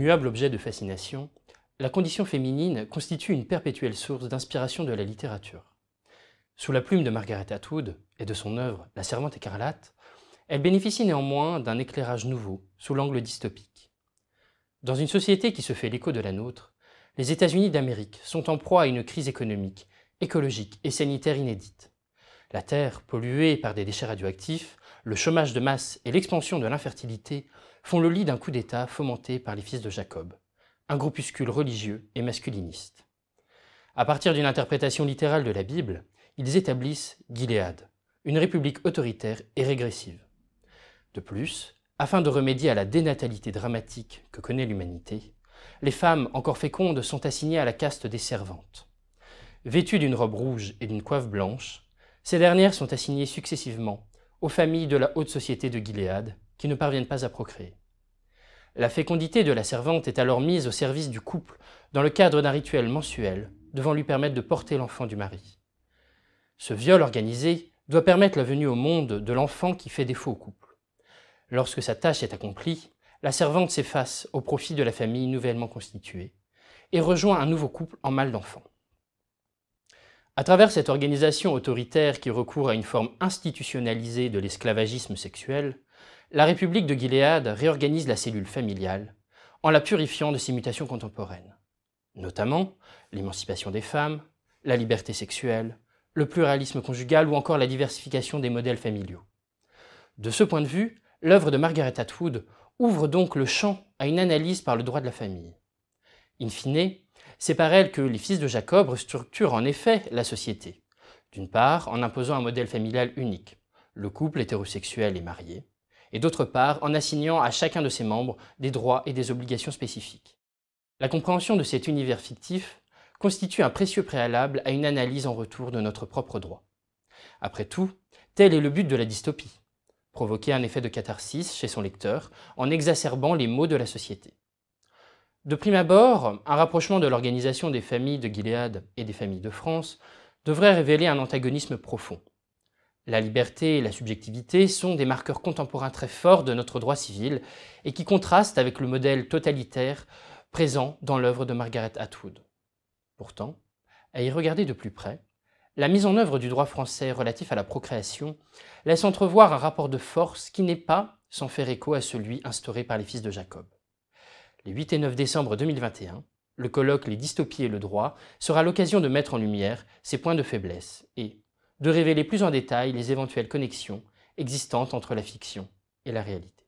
Immuable objet de fascination, la condition féminine constitue une perpétuelle source d'inspiration de la littérature. Sous la plume de Margaret Atwood et de son œuvre La Servante écarlate, elle bénéficie néanmoins d'un éclairage nouveau sous l'angle dystopique. Dans une société qui se fait l'écho de la nôtre, les États-Unis d'Amérique sont en proie à une crise économique, écologique et sanitaire inédite. La Terre, polluée par des déchets radioactifs, le chômage de masse et l'expansion de l'infertilité font le lit d'un coup d'État fomenté par les fils de Jacob, un groupuscule religieux et masculiniste. À partir d'une interprétation littérale de la Bible, ils établissent Gilead, une république autoritaire et régressive. De plus, afin de remédier à la dénatalité dramatique que connaît l'humanité, les femmes encore fécondes sont assignées à la caste des servantes. Vêtues d'une robe rouge et d'une coiffe blanche, ces dernières sont assignées successivement aux familles de la haute société de Gilead qui ne parviennent pas à procréer. La fécondité de la servante est alors mise au service du couple dans le cadre d'un rituel mensuel devant lui permettre de porter l'enfant du mari. Ce viol organisé doit permettre la venue au monde de l'enfant qui fait défaut au couple. Lorsque sa tâche est accomplie, la servante s'efface au profit de la famille nouvellement constituée et rejoint un nouveau couple en mal d'enfant. À travers cette organisation autoritaire qui recourt à une forme institutionnalisée de l'esclavagisme sexuel, la République de Gilead réorganise la cellule familiale en la purifiant de ses mutations contemporaines, notamment l'émancipation des femmes, la liberté sexuelle, le pluralisme conjugal ou encore la diversification des modèles familiaux. De ce point de vue, l'œuvre de Margaret Atwood ouvre donc le champ à une analyse par le droit de la famille. In fine, c'est par elle que les fils de Jacob restructurent en effet la société, d'une part en imposant un modèle familial unique, le couple hétérosexuel et marié, et d'autre part en assignant à chacun de ses membres des droits et des obligations spécifiques. La compréhension de cet univers fictif constitue un précieux préalable à une analyse en retour de notre propre droit. Après tout, tel est le but de la dystopie, provoquer un effet de catharsis chez son lecteur en exacerbant les maux de la société. De prime abord, un rapprochement de l'organisation des familles de Gilead et des familles de France devrait révéler un antagonisme profond. La liberté et la subjectivité sont des marqueurs contemporains très forts de notre droit civil et qui contrastent avec le modèle totalitaire présent dans l'œuvre de Margaret Atwood. Pourtant, à y regarder de plus près, la mise en œuvre du droit français relatif à la procréation laisse entrevoir un rapport de force qui n'est pas sans faire écho à celui instauré par les fils de Jacob. Les 8 et 9 décembre 2021, le colloque Les dystopies et le droit sera l'occasion de mettre en lumière ces points de faiblesse et de révéler plus en détail les éventuelles connexions existantes entre la fiction et la réalité.